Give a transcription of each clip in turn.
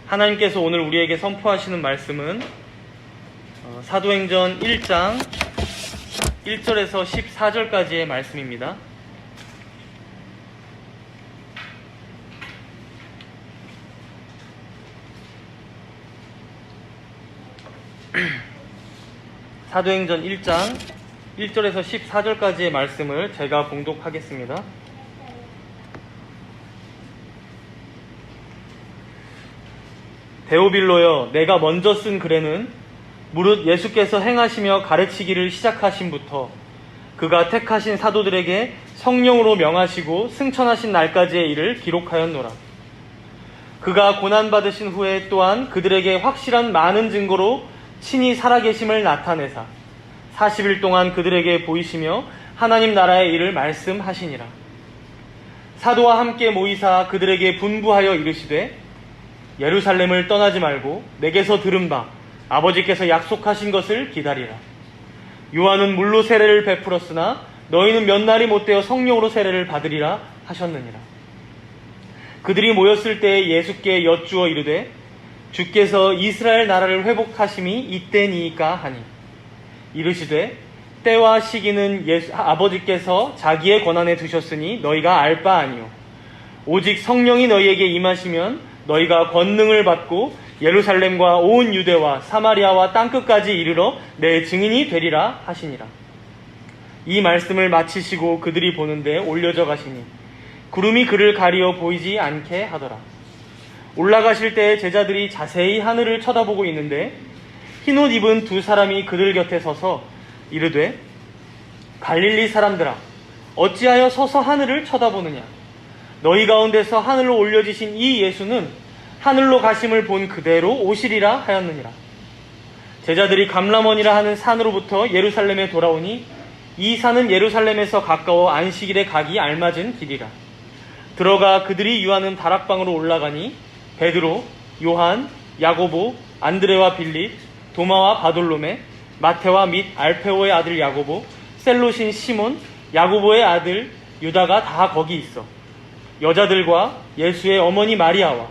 하나님께서 오늘 우리에게 선포하시는 말씀은 사도행전 1장 1절에서 14절까지의 말씀입니다. 사도행전 1장 1절에서 14절까지의 말씀을 제가 봉독하겠습니다. 데오빌로여, 내가 먼저 쓴 글에는 무릇 예수께서 행하시며 가르치기를 시작하심부터 그가 택하신 사도들에게 성령으로 명하시고 승천하신 날까지의 일을 기록하였노라. 그가 고난받으신 후에 또한 그들에게 확실한 많은 증거로 친히 살아계심을 나타내사 40일 동안 그들에게 보이시며 하나님 나라의 일을 말씀하시니라. 사도와 함께 모이사 그들에게 분부하여 이르시되 예루살렘을 떠나지 말고 내게서 들은 바 아버지께서 약속하신 것을 기다리라. 요한은 물로 세례를 베풀었으나 너희는 몇 날이 못되어 성령으로 세례를 받으리라 하셨느니라. 그들이 모였을 때에 예수께 여쭈어 이르되 주께서 이스라엘 나라를 회복하심이 이때니이까 하니 이르시되 때와 시기는 아버지께서 자기의 권한에 두셨으니 너희가 알 바 아니요 오직 성령이 너희에게 임하시면 너희가 권능을 받고 예루살렘과 온 유대와 사마리아와 땅끝까지 이르러 내 증인이 되리라 하시니라. 이 말씀을 마치시고 그들이 보는데 올려져 가시니 구름이 그를 가리어 보이지 않게 하더라. 올라가실 때에 제자들이 자세히 하늘을 쳐다보고 있는데 흰옷 입은 두 사람이 그들 곁에 서서 이르되 갈릴리 사람들아, 어찌하여 서서 하늘을 쳐다보느냐? 너희 가운데서 하늘로 올려지신 이 예수는 하늘로 가심을 본 그대로 오시리라 하였느니라. 제자들이 감람원이라 하는 산으로부터 예루살렘에 돌아오니 이 산은 예루살렘에서 가까워 안식일에 가기 알맞은 길이라. 들어가 그들이 유하는 다락방으로 올라가니 베드로, 요한, 야고보, 안드레와 빌립, 도마와 바돌로메, 마테와 및 알페오의 아들 야고보, 셀롯인 시몬, 야고보의 아들 유다가 다 거기 있어 여자들과 예수의 어머니 마리아와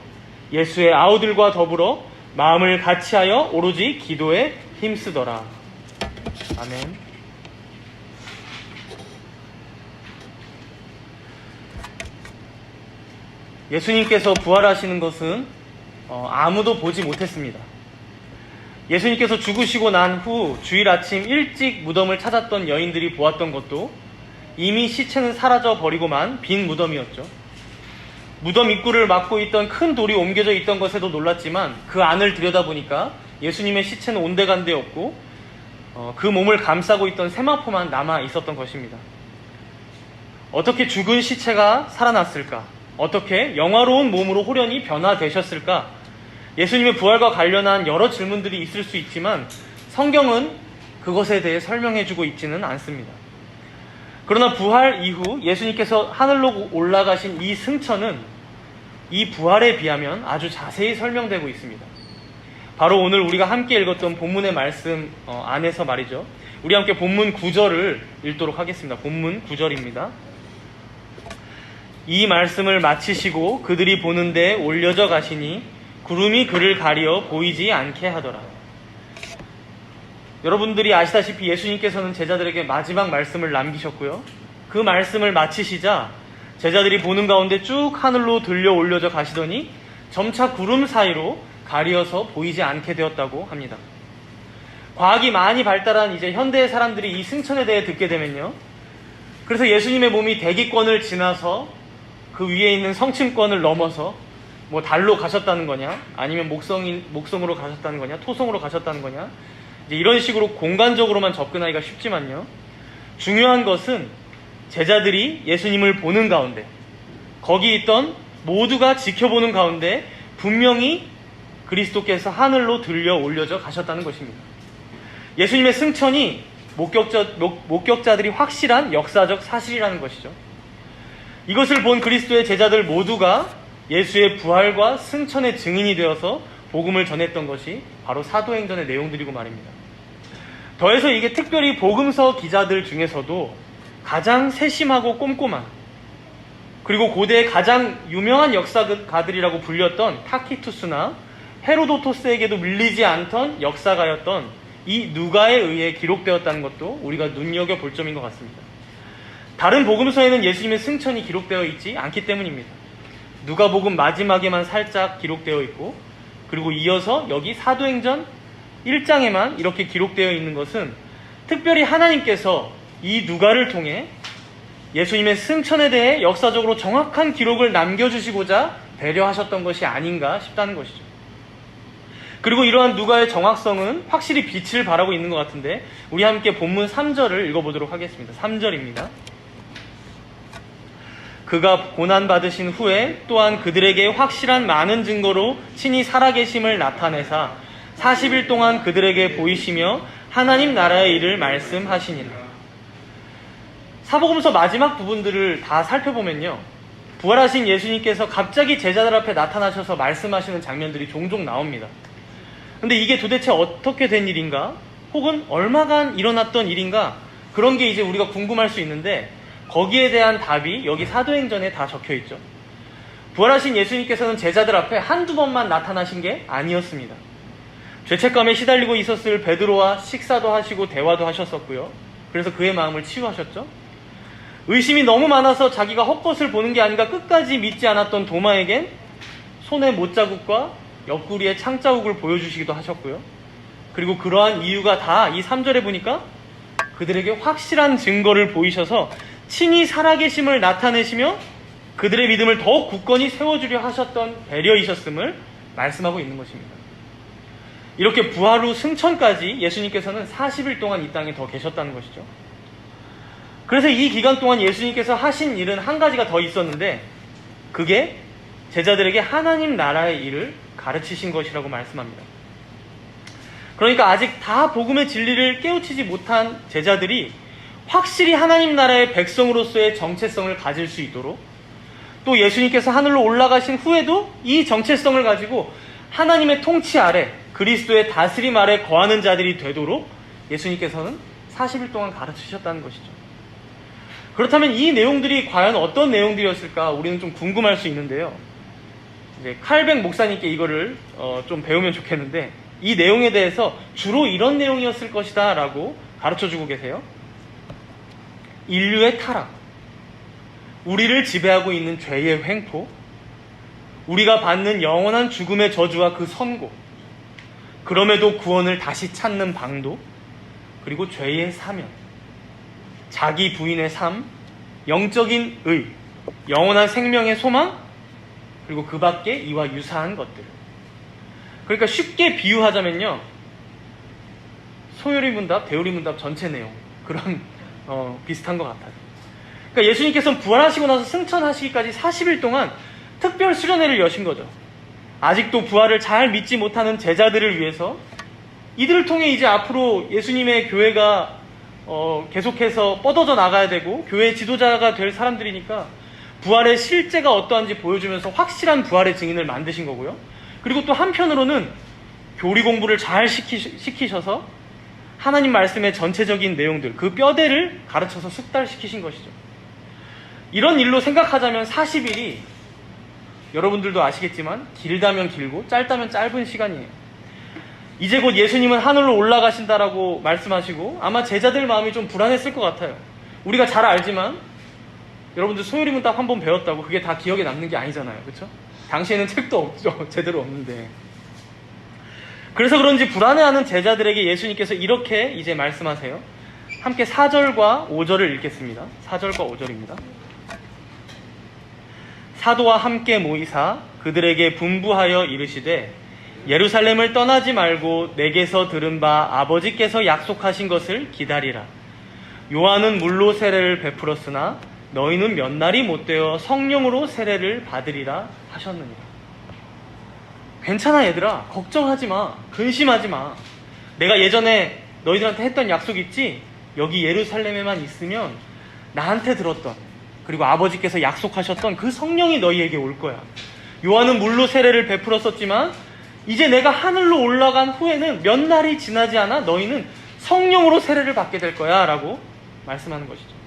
예수의 아우들과 더불어 마음을 같이하여 오로지 기도에 힘쓰더라. 아멘. 예수님께서 부활하시는 것은 아무도 보지 못했습니다. 예수님께서 죽으시고 난 후 주일 아침 일찍 무덤을 찾았던 여인들이 보았던 것도 이미 시체는 사라져 버리고만 빈 무덤이었죠. 무덤 입구를 막고 있던 큰 돌이 옮겨져 있던 것에도 놀랐지만 그 안을 들여다보니까 예수님의 시체는 온데간데 없고 그 몸을 감싸고 있던 세마포만 남아 있었던 것입니다. 어떻게 죽은 시체가 살아났을까? 어떻게 영화로운 몸으로 호련히 변화되셨을까? 예수님의 부활과 관련한 여러 질문들이 있을 수 있지만 성경은 그것에 대해 설명해주고 있지는 않습니다. 그러나 부활 이후 예수님께서 하늘로 올라가신 이 승천은 이 부활에 비하면 아주 자세히 설명되고 있습니다. 바로 오늘 우리가 함께 읽었던 본문의 말씀 안에서 말이죠. 우리 함께 본문 9절을 읽도록 하겠습니다. 본문 9절입니다. 이 말씀을 마치시고 그들이 보는데 올려져 가시니 구름이 그를 가리어 보이지 않게 하더라. 여러분들이 아시다시피 예수님께서는 제자들에게 마지막 말씀을 남기셨고요. 그 말씀을 마치시자 제자들이 보는 가운데 쭉 하늘로 들려 올려져 가시더니 점차 구름 사이로 가리어서 보이지 않게 되었다고 합니다. 과학이 많이 발달한 이제 현대의 사람들이 이 승천에 대해 듣게 되면요. 그래서 예수님의 몸이 대기권을 지나서 그 위에 있는 성층권을 넘어서 뭐 달로 가셨다는 거냐, 아니면 목성으로 가셨다는 거냐, 토성으로 가셨다는 거냐, 이제 이런 식으로 공간적으로만 접근하기가 쉽지만요. 중요한 것은 제자들이 예수님을 보는 가운데, 거기 있던 모두가 지켜보는 가운데 분명히 그리스도께서 하늘로 들려 올려져 가셨다는 것입니다. 예수님의 승천이 목격자들이 확실한 역사적 사실이라는 것이죠. 이것을 본 그리스도의 제자들 모두가 예수의 부활과 승천의 증인이 되어서 복음을 전했던 것이 바로 사도행전의 내용들이고 말입니다. 더해서 이게 특별히 복음서 기자들 중에서도 가장 세심하고 꼼꼼한, 그리고 고대의 가장 유명한 역사가들이라고 불렸던 타키투스나 헤로도토스에게도 밀리지 않던 역사가였던 이 누가에 의해 기록되었다는 것도 우리가 눈여겨볼 점인 것 같습니다. 다른 복음서에는 예수님의 승천이 기록되어 있지 않기 때문입니다. 누가복음 마지막에만 살짝 기록되어 있고, 그리고 이어서 여기 사도행전 1장에만 이렇게 기록되어 있는 것은 특별히 하나님께서 이 누가를 통해 예수님의 승천에 대해 역사적으로 정확한 기록을 남겨주시고자 배려하셨던 것이 아닌가 싶다는 것이죠. 그리고 이러한 누가의 정확성은 확실히 빛을 발하고 있는 것 같은데, 우리 함께 본문 3절을 읽어보도록 하겠습니다. 3절입니다. 그가 고난받으신 후에 또한 그들에게 확실한 많은 증거로 친히 살아계심을 나타내사 40일 동안 그들에게 보이시며 하나님 나라의 일을 말씀하시니라. 사복음서 마지막 부분들을 다 살펴보면요, 부활하신 예수님께서 갑자기 제자들 앞에 나타나셔서 말씀하시는 장면들이 종종 나옵니다. 근데 이게 도대체 어떻게 된 일인가? 혹은 얼마간 일어났던 일인가? 그런 게 이제 우리가 궁금할 수 있는데, 거기에 대한 답이 여기 사도행전에 다 적혀 있죠. 부활하신 예수님께서는 제자들 앞에 한두 번만 나타나신 게 아니었습니다. 죄책감에 시달리고 있었을 베드로와 식사도 하시고 대화도 하셨었고요. 그래서 그의 마음을 치유하셨죠. 의심이 너무 많아서 자기가 헛것을 보는 게 아닌가 끝까지 믿지 않았던 도마에겐 손의 못자국과 옆구리의 창자국을 보여주시기도 하셨고요. 그리고 그러한 이유가 다 이 3절에 보니까 그들에게 확실한 증거를 보이셔서 친히 살아계심을 나타내시며 그들의 믿음을 더욱 굳건히 세워주려 하셨던 배려이셨음을 말씀하고 있는 것입니다. 이렇게 부활 후 승천까지 예수님께서는 40일 동안 이 땅에 더 계셨다는 것이죠. 그래서 이 기간 동안 예수님께서 하신 일은 한 가지가 더 있었는데, 그게 제자들에게 하나님 나라의 일을 가르치신 것이라고 말씀합니다. 그러니까 아직 다 복음의 진리를 깨우치지 못한 제자들이 확실히 하나님 나라의 백성으로서의 정체성을 가질 수 있도록, 또 예수님께서 하늘로 올라가신 후에도 이 정체성을 가지고 하나님의 통치 아래, 그리스도의 다스림 아래 거하는 자들이 되도록 예수님께서는 40일 동안 가르치셨다는 것이죠. 그렇다면 이 내용들이 과연 어떤 내용들이었을까 우리는 좀 궁금할 수 있는데요. 이제 칼백 목사님께 이거를 좀 배우면 좋겠는데, 이 내용에 대해서 주로 이런 내용이었을 것이다 라고 가르쳐주고 계세요. 인류의 타락, 우리를 지배하고 있는 죄의 횡포, 우리가 받는 영원한 죽음의 저주와 그 선고, 그럼에도 구원을 다시 찾는 방도, 그리고 죄의 사면, 자기 부인의 삶, 영적인 의, 영원한 생명의 소망, 그리고 그 밖에 이와 유사한 것들. 그러니까 쉽게 비유하자면요, 소요리 문답, 대우리 문답 전체 내용, 그런 비슷한 것 같아요. 그러니까 예수님께서는 부활하시고 나서 승천하시기까지 40일 동안 특별 수련회를 여신 거죠. 아직도 부활을 잘 믿지 못하는 제자들을 위해서, 이들을 통해 이제 앞으로 예수님의 교회가 계속해서 뻗어져 나가야 되고 교회의 지도자가 될 사람들이니까 부활의 실제가 어떠한지 보여주면서 확실한 부활의 증인을 만드신 거고요. 그리고 또 한편으로는 교리 공부를 잘 시키셔서 하나님 말씀의 전체적인 내용들, 그 뼈대를 가르쳐서 숙달시키신 것이죠. 이런 일로 생각하자면 40일이 여러분들도 아시겠지만 길다면 길고 짧다면 짧은 시간이에요. 이제 곧 예수님은 하늘로 올라가신다라고 말씀하시고 아마 제자들 마음이 좀 불안했을 것 같아요. 우리가 잘 알지만 여러분들 소요리 문답 한번 배웠다고 그게 다 기억에 남는 게 아니잖아요. 그렇죠? 당시에는 책도 없죠. 제대로 없는데. 그래서 그런지 불안해하는 제자들에게 예수님께서 이렇게 이제 말씀하세요. 함께 4절과 5절을 읽겠습니다. 4절과 5절입니다. 사도와 함께 모이사 그들에게 분부하여 이르시되 예루살렘을 떠나지 말고 내게서 들은 바 아버지께서 약속하신 것을 기다리라. 요한은 물로 세례를 베풀었으나 너희는 몇 날이 못되어 성령으로 세례를 받으리라 하셨느니라. 괜찮아 얘들아, 걱정하지 마, 근심하지 마. 내가 예전에 너희들한테 했던 약속 있지? 여기 예루살렘에만 있으면 나한테 들었던, 그리고 아버지께서 약속하셨던 그 성령이 너희에게 올 거야. 요한은 물로 세례를 베풀었었지만 이제 내가 하늘로 올라간 후에는 몇 날이 지나지 않아 너희는 성령으로 세례를 받게 될 거야 라고 말씀하는 것이죠.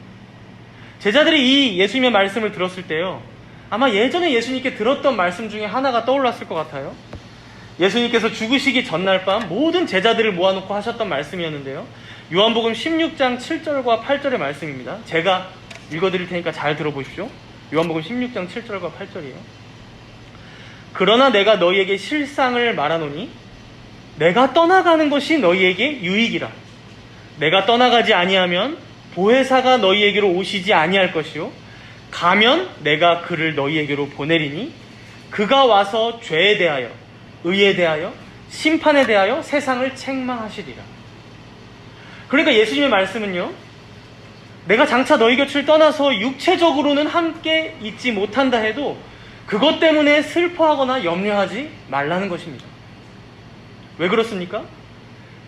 제자들이 이 예수님의 말씀을 들었을 때요, 아마 예전에 예수님께 들었던 말씀 중에 하나가 떠올랐을 것 같아요. 예수님께서 죽으시기 전날 밤 모든 제자들을 모아놓고 하셨던 말씀이었는데요. 요한복음 16장 7절과 8절의 말씀입니다. 제가 읽어드릴 테니까 잘 들어보십시오. 요한복음 16장 7절과 8절이에요. 그러나 내가 너희에게 실상을 말하노니 내가 떠나가는 것이 너희에게 유익이라. 내가 떠나가지 아니하면 보혜사가 너희에게로 오시지 아니할 것이요 가면 내가 그를 너희에게로 보내리니 그가 와서 죄에 대하여 의에 대하여 심판에 대하여 세상을 책망하시리라. 그러니까 예수님의 말씀은요, 내가 장차 너희 곁을 떠나서 육체적으로는 함께 있지 못한다 해도 그것 때문에 슬퍼하거나 염려하지 말라는 것입니다. 왜 그렇습니까?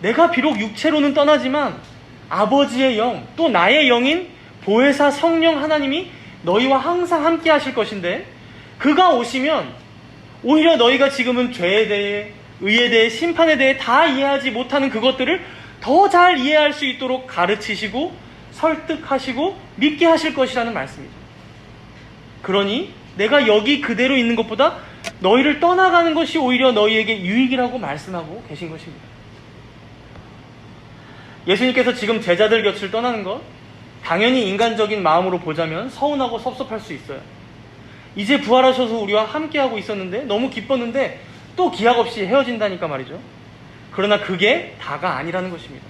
내가 비록 육체로는 떠나지만 아버지의 영, 또 나의 영인 보혜사 성령 하나님이 너희와 항상 함께 하실 것인데, 그가 오시면 오히려 너희가 지금은 죄에 대해, 의에 대해, 심판에 대해 다 이해하지 못하는 그것들을 더 잘 이해할 수 있도록 가르치시고 설득하시고 믿게 하실 것이라는 말씀이죠. 그러니 내가 여기 그대로 있는 것보다 너희를 떠나가는 것이 오히려 너희에게 유익이라고 말씀하고 계신 것입니다. 예수님께서 지금 제자들 곁을 떠나는 것, 당연히 인간적인 마음으로 보자면 서운하고 섭섭할 수 있어요. 이제 부활하셔서 우리와 함께하고 있었는데, 너무 기뻤는데 또 기약 없이 헤어진다니까 말이죠. 그러나 그게 다가 아니라는 것입니다.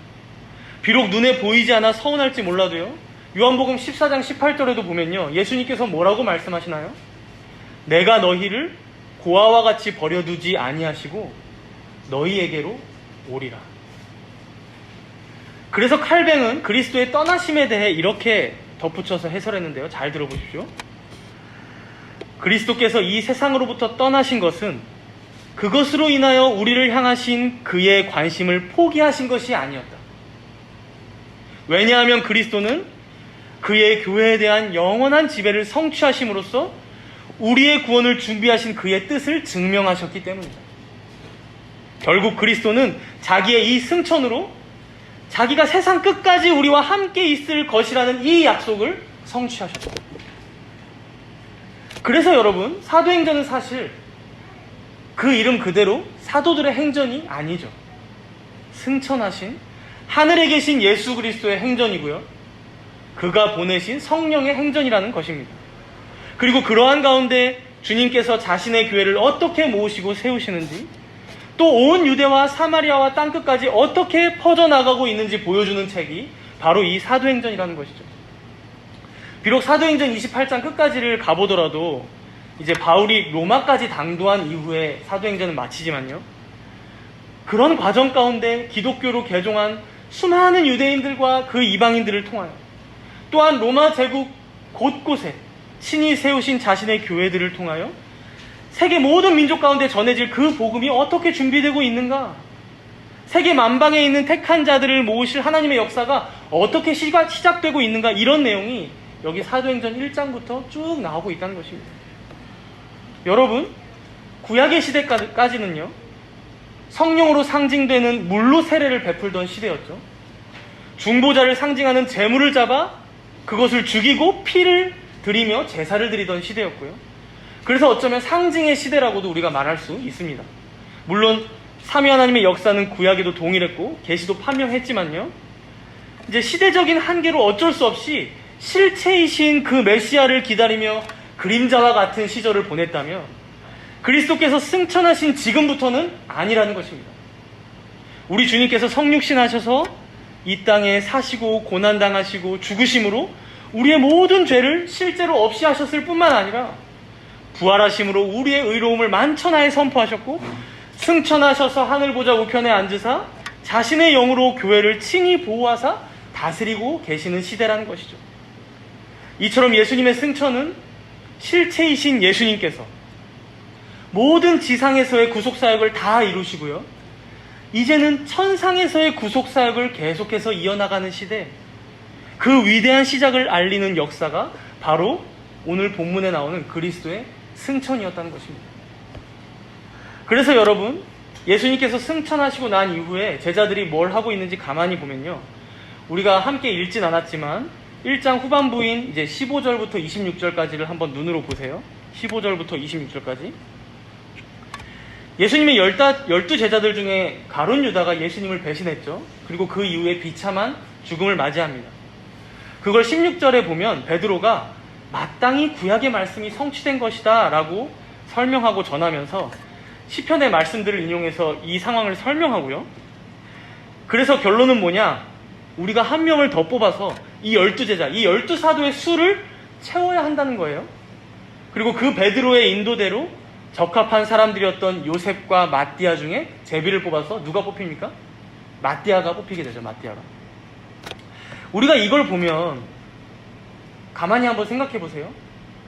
비록 눈에 보이지 않아 서운할지 몰라도요, 요한복음 14장 18절에도 보면요, 예수님께서 뭐라고 말씀하시나요? 내가 너희를 고아와 같이 버려두지 아니하시고 너희에게로 오리라. 그래서 칼뱅은 그리스도의 떠나심에 대해 이렇게 덧붙여서 해설했는데요. 잘 들어보십시오. 그리스도께서 이 세상으로부터 떠나신 것은 그것으로 인하여 우리를 향하신 그의 관심을 포기하신 것이 아니었다. 왜냐하면 그리스도는 그의 교회에 대한 영원한 지배를 성취하심으로써 우리의 구원을 준비하신 그의 뜻을 증명하셨기 때문이다. 결국 그리스도는 자기의 이 승천으로 자기가 세상 끝까지 우리와 함께 있을 것이라는 이 약속을 성취하셨다. 그래서 여러분, 사도행전은 사실 그 이름 그대로 사도들의 행전이 아니죠. 승천하신 하늘에 계신 예수 그리스도의 행전이고요, 그가 보내신 성령의 행전이라는 것입니다. 그리고 그러한 가운데 주님께서 자신의 교회를 어떻게 모으시고 세우시는지, 또 온 유대와 사마리아와 땅끝까지 어떻게 퍼져나가고 있는지 보여주는 책이 바로 이 사도행전이라는 것이죠. 비록 사도행전 28장 끝까지를 가보더라도 이제 바울이 로마까지 당도한 이후에 사도행전은 마치지만요, 그런 과정 가운데 기독교로 개종한 수많은 유대인들과 그 이방인들을 통하여, 또한 로마 제국 곳곳에 친히 세우신 자신의 교회들을 통하여 세계 모든 민족 가운데 전해질 그 복음이 어떻게 준비되고 있는가, 세계 만방에 있는 택한 자들을 모으실 하나님의 역사가 어떻게 시작되고 있는가, 이런 내용이 여기 사도행전 1장부터 쭉 나오고 있다는 것입니다. 여러분, 구약의 시대까지는요, 성령으로 상징되는 물로 세례를 베풀던 시대였죠. 중보자를 상징하는 제물을 잡아 그것을 죽이고 피를 드리며 제사를 드리던 시대였고요. 그래서 어쩌면 상징의 시대라고도 우리가 말할 수 있습니다. 물론 삼위 하나님의 역사는 구약에도 동일했고 계시도 판명했지만요, 이제 시대적인 한계로 어쩔 수 없이 실체이신 그 메시아를 기다리며 그림자와 같은 시절을 보냈다면, 그리스도께서 승천하신 지금부터는 아니라는 것입니다. 우리 주님께서 성육신 하셔서 이 땅에 사시고 고난당하시고 죽으심으로 우리의 모든 죄를 실제로 없이 하셨을 뿐만 아니라 부활하심으로 우리의 의로움을 만천하에 선포하셨고, 승천하셔서 하늘보좌 우편에 앉으사 자신의 영으로 교회를 친히 보호하사 다스리고 계시는 시대라는 것이죠. 이처럼 예수님의 승천은 실체이신 예수님께서 모든 지상에서의 구속사역을 다 이루시고요, 이제는 천상에서의 구속사역을 계속해서 이어나가는 시대, 그 위대한 시작을 알리는 역사가 바로 오늘 본문에 나오는 그리스도의 승천이었다는 것입니다. 그래서 여러분, 예수님께서 승천하시고 난 이후에 제자들이 뭘 하고 있는지 가만히 보면요, 우리가 함께 읽진 않았지만 1장 후반부인 이제 15절부터 26절까지를 한번 눈으로 보세요. 15절부터 26절까지. 예수님의 12 제자들 중에 가룟 유다가 예수님을 배신했죠. 그리고 그 이후에 비참한 죽음을 맞이합니다. 그걸 16절에 보면 베드로가 마땅히 구약의 말씀이 성취된 것이다 라고 설명하고 전하면서 시편의 말씀들을 인용해서 이 상황을 설명하고요. 그래서 결론은 뭐냐? 우리가 한 명을 더 뽑아서 이 12제자, 이 12사도의 수를 채워야 한다는 거예요. 그리고 그 베드로의 인도대로 적합한 사람들이었던 요셉과 마띠아 중에 제비를 뽑아서 누가 뽑힙니까? 마띠아가 뽑히게 되죠. 마띠아가. 우리가 이걸 보면 가만히 한번 생각해 보세요.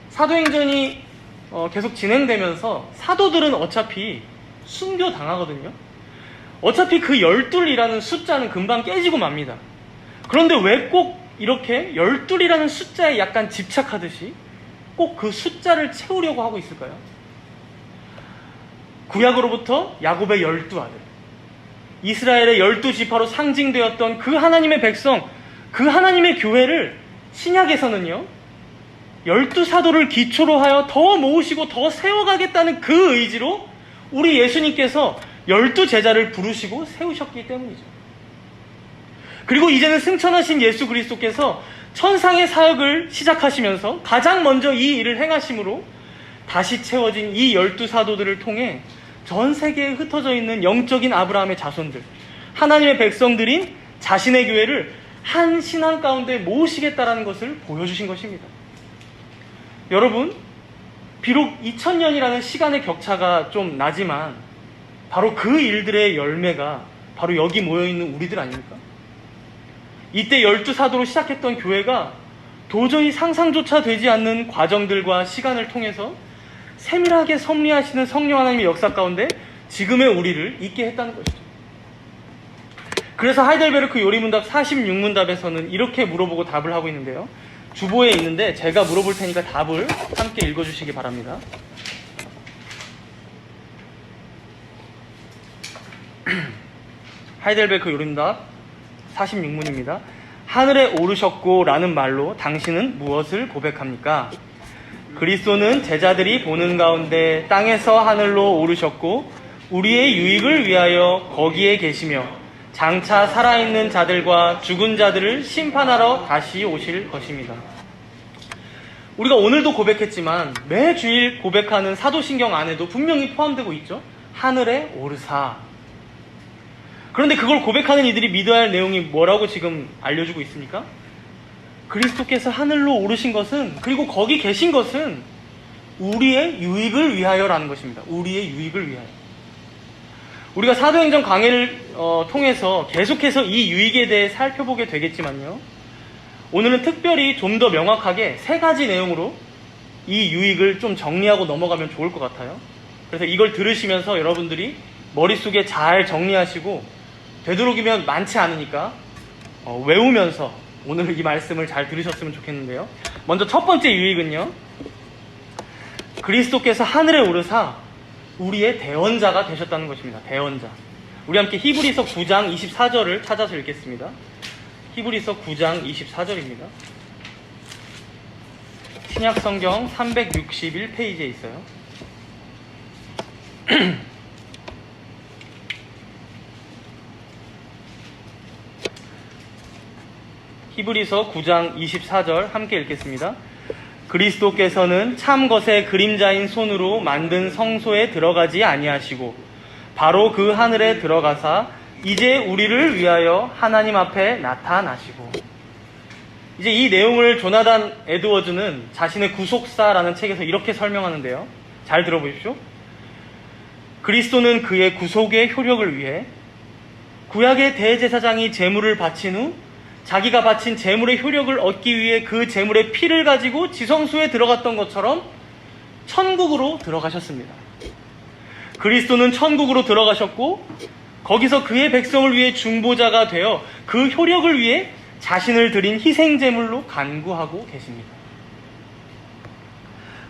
사도행전이 계속 진행되면서 사도들은 어차피 순교당하거든요. 어차피 그 12이라는 숫자는 금방 깨지고 맙니다. 그런데 왜 꼭 이렇게 12이라는 숫자에 약간 집착하듯이 꼭 그 숫자를 채우려고 하고 있을까요? 구약으로부터 야곱의 12아들, 이스라엘의 12지파로 상징되었던 그 하나님의 백성, 그 하나님의 교회를 신약에서는요 12사도를 기초로 하여 더 모으시고 더 세워가겠다는 그 의지로 우리 예수님께서 12제자를 부르시고 세우셨기 때문이죠. 그리고 이제는 승천하신 예수 그리스도께서 천상의 사역을 시작하시면서 가장 먼저 이 일을 행하심으로 다시 채워진 이 12사도들을 통해 전 세계에 흩어져 있는 영적인 아브라함의 자손들, 하나님의 백성들인 자신의 교회를 한 신앙 가운데 모으시겠다라는 것을 보여주신 것입니다. 여러분, 비록 2000년이라는 시간의 격차가 좀 나지만 바로 그 일들의 열매가 바로 여기 모여있는 우리들 아닙니까? 이때 12사도로 시작했던 교회가 도저히 상상조차 되지 않는 과정들과 시간을 통해서 세밀하게 섭리하시는 성령 하나님의 역사 가운데 지금의 우리를 있게 했다는 것이죠. 그래서 하이델베르크 요리문답 46문답에서는 이렇게 물어보고 답을 하고 있는데요. 주보에 있는데 제가 물어볼 테니까 답을 함께 읽어주시기 바랍니다. 하이델베르크 요리문답 46문입니다. 하늘에 오르셨고 라는 말로 당신은 무엇을 고백합니까? 그리스도는 제자들이 보는 가운데 땅에서 하늘로 오르셨고 우리의 유익을 위하여 거기에 계시며 장차 살아있는 자들과 죽은 자들을 심판하러 다시 오실 것입니다. 우리가 오늘도 고백했지만 매주일 고백하는 사도신경 안에도 분명히 포함되고 있죠. 하늘에 오르사. 그런데 그걸 고백하는 이들이 믿어야 할 내용이 뭐라고 지금 알려주고 있습니까? 그리스도께서 하늘로 오르신 것은, 그리고 거기 계신 것은 우리의 유익을 위하여라는 것입니다. 우리의 유익을 위하여. 우리가 사도행전 강해를 통해서 계속해서 이 유익에 대해 살펴보게 되겠지만요. 오늘은 특별히 좀 더 명확하게 세 가지 내용으로 이 유익을 좀 정리하고 넘어가면 좋을 것 같아요. 그래서 이걸 들으시면서 여러분들이 머릿속에 잘 정리하시고 되도록이면 많지 않으니까 외우면서 오늘 이 말씀을 잘 들으셨으면 좋겠는데요. 먼저 첫 번째 유익은요. 그리스도께서 하늘에 오르사 우리의 대언자가 되셨다는 것입니다. 대언자. 우리 함께 히브리서 9장 24절을 찾아서 읽겠습니다. 히브리서 9장 24절입니다. 신약성경 361페이지에 있어요. 히브리서 9장 24절 함께 읽겠습니다. 그리스도께서는 참 것의 그림자인 손으로 만든 성소에 들어가지 아니하시고 바로 그 하늘에 들어가사 이제 우리를 위하여 하나님 앞에 나타나시고. 이제 이 내용을 조나단 에드워즈는 자신의 구속사라는 책에서 이렇게 설명하는데요. 잘 들어보십시오. 그리스도는 그의 구속의 효력을 위해 구약의 대제사장이 제물을 바친 후 자기가 바친 제물의 효력을 얻기 위해 그 제물의 피를 가지고 지성소에 들어갔던 것처럼 천국으로 들어가셨습니다. 그리스도는 천국으로 들어가셨고 거기서 그의 백성을 위해 중보자가 되어 그 효력을 위해 자신을 드린 희생 제물로 간구하고 계십니다.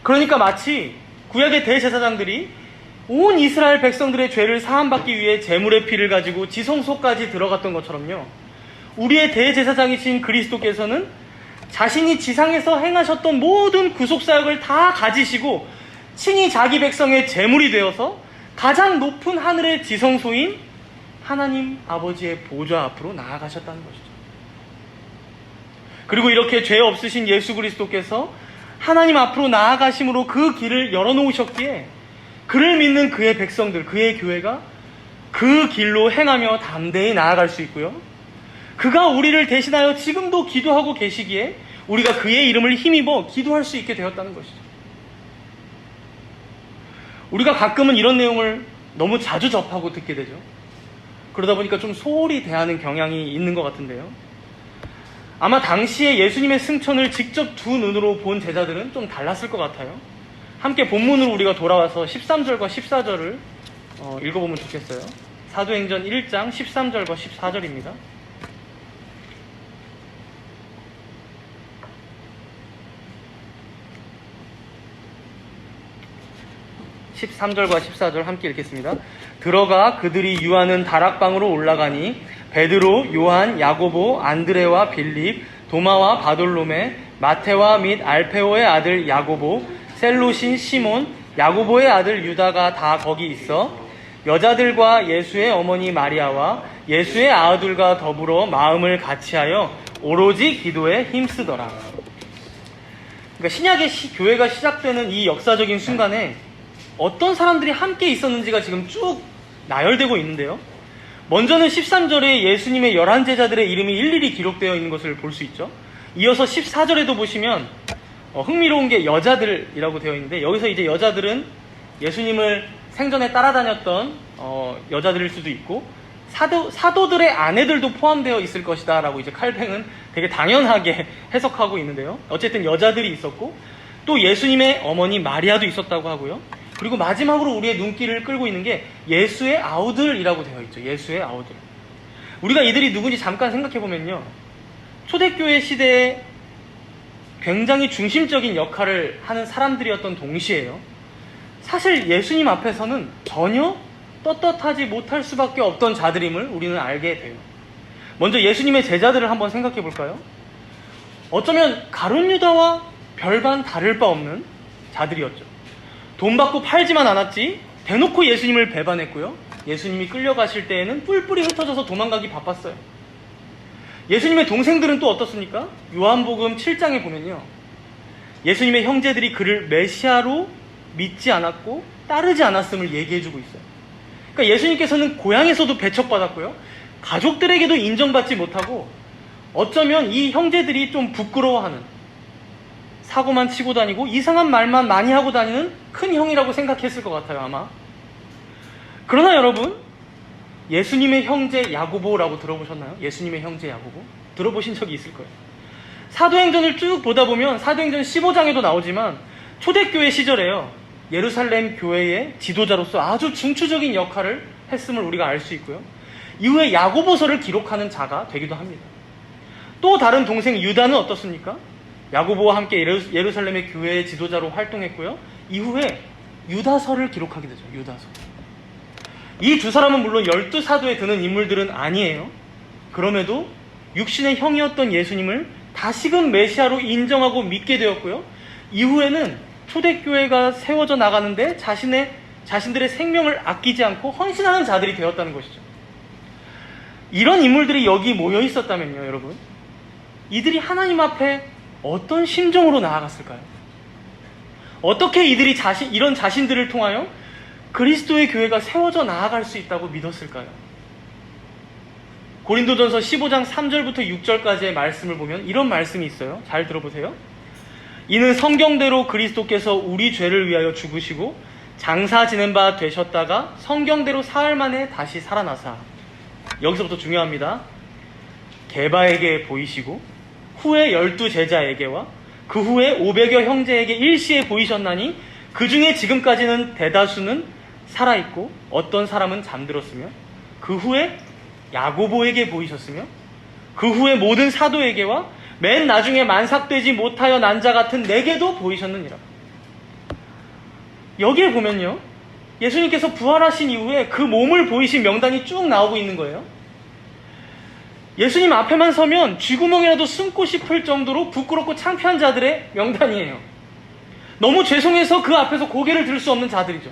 그러니까 마치 구약의 대제사장들이 온 이스라엘 백성들의 죄를 사함받기 위해 제물의 피를 가지고 지성소까지 들어갔던 것처럼요. 우리의 대제사장이신 그리스도께서는 자신이 지상에서 행하셨던 모든 구속사역을 다 가지시고 친히 자기 백성의 제물이 되어서 가장 높은 하늘의 지성소인 하나님 아버지의 보좌 앞으로 나아가셨다는 것이죠. 그리고 이렇게 죄 없으신 예수 그리스도께서 하나님 앞으로 나아가심으로 그 길을 열어놓으셨기에 그를 믿는 그의 백성들, 그의 교회가 그 길로 행하며 담대히 나아갈 수 있고요. 그가 우리를 대신하여 지금도 기도하고 계시기에 우리가 그의 이름을 힘입어 기도할 수 있게 되었다는 것이죠. 우리가 가끔은 이런 내용을 너무 자주 접하고 듣게 되죠. 그러다 보니까 좀 소홀히 대하는 경향이 있는 것 같은데요. 아마 당시에 예수님의 승천을 직접 두 눈으로 본 제자들은 좀 달랐을 것 같아요. 함께 본문으로 우리가 돌아와서 13절과 14절을 읽어보면 좋겠어요. 사도행전 1장 13절과 14절입니다. 13절과 14절 함께 읽겠습니다. 들어가 그들이 유하는 다락방으로 올라가니 베드로, 요한, 야고보, 안드레와 빌립, 도마와 바돌로메, 마테와 및 알페오의 아들 야고보, 셀롯인 시몬, 야고보의 아들 유다가 다 거기 있어 여자들과 예수의 어머니 마리아와 예수의 아들과 더불어 마음을 같이하여 오로지 기도에 힘쓰더라. 그러니까 신약의 교회가 시작되는 이 역사적인 순간에 어떤 사람들이 함께 있었는지가 지금 쭉 나열되고 있는데요. 먼저는 13절에 예수님의 11제자들의 이름이 일일이 기록되어 있는 것을 볼 수 있죠. 이어서 14절에도 보시면 흥미로운 게 여자들이라고 되어 있는데, 여기서 이제 여자들은 예수님을 생전에 따라다녔던 여자들일 수도 있고 사도들의 아내들도 포함되어 있을 것이다 라고 이제 칼뱅은 되게 당연하게 해석하고 있는데요. 어쨌든 여자들이 있었고 또 예수님의 어머니 마리아도 있었다고 하고요. 그리고 마지막으로 우리의 눈길을 끌고 있는 게 예수의 아우들이라고 되어 있죠. 예수의 아우들. 우리가 이들이 누군지 잠깐 생각해 보면요, 초대교회 시대에 굉장히 중심적인 역할을 하는 사람들이었던 동시에요, 사실 예수님 앞에서는 전혀 떳떳하지 못할 수밖에 없던 자들임을 우리는 알게 돼요. 먼저 예수님의 제자들을 한번 생각해 볼까요? 어쩌면 가룟 유다와 별반 다를 바 없는 자들이었죠. 돈 받고 팔지만 않았지 대놓고 예수님을 배반했고요. 예수님이 끌려가실 때에는 뿔뿔이 흩어져서 도망가기 바빴어요. 예수님의 동생들은 또 어떻습니까? 요한복음 7장에 보면요, 예수님의 형제들이 그를 메시아로 믿지 않았고 따르지 않았음을 얘기해주고 있어요. 그러니까 예수님께서는 고향에서도 배척받았고요, 가족들에게도 인정받지 못하고 어쩌면 이 형제들이 좀 부끄러워하는, 사고만 치고 다니고 이상한 말만 많이 하고 다니는 큰 형이라고 생각했을 것 같아요, 아마. 그러나 여러분, 예수님의 형제 야고보라고 들어보셨나요? 예수님의 형제 야고보? 들어보신 적이 있을 거예요. 사도행전을 쭉 보다 보면 사도행전 15장에도 나오지만 초대교회 시절에요, 예루살렘 교회의 지도자로서 아주 중추적인 역할을 했음을 우리가 알 수 있고요. 이후에 야고보서를 기록하는 자가 되기도 합니다. 또 다른 동생 유다는 어떻습니까? 야고보와 함께 예루살렘의 교회의 지도자로 활동했고요. 이후에 유다서를 기록하게 되죠. 유다서. 이 두 사람은 물론 12사도에 드는 인물들은 아니에요. 그럼에도 육신의 형이었던 예수님을 다시금 메시아로 인정하고 믿게 되었고요. 이후에는 초대교회가 세워져 나가는데 자신들의 생명을 아끼지 않고 헌신하는 자들이 되었다는 것이죠. 이런 인물들이 여기 모여 있었다면요, 여러분, 이들이 하나님 앞에 어떤 심정으로 나아갔을까요? 어떻게 이들이 이런 자신들을 통하여 그리스도의 교회가 세워져 나아갈 수 있다고 믿었을까요? 고린도전서 15장 3절부터 6절까지의 말씀을 보면 이런 말씀이 있어요. 잘 들어보세요. 이는 성경대로 그리스도께서 우리 죄를 위하여 죽으시고 장사 지낸 바 되셨다가 성경대로 사흘 만에 다시 살아나사. 여기서부터 중요합니다. 게바에게 보이시고 후에 12제자에게와 그 후에 500여 형제에게 일시에 보이셨나니 그 중에 지금까지는 대다수는 살아있고 어떤 사람은 잠들었으며 그 후에 야고보에게 보이셨으며 그 후에 모든 사도에게와 맨 나중에 만삭되지 못하여 난 자 같은 내게도 보이셨느니라. 여기에 보면요, 예수님께서 부활하신 이후에 그 몸을 보이신 명단이 쭉 나오고 있는 거예요. 예수님 앞에만 서면 쥐구멍이라도 숨고 싶을 정도로 부끄럽고 창피한 자들의 명단이에요. 너무 죄송해서 그 앞에서 고개를 들 수 없는 자들이죠.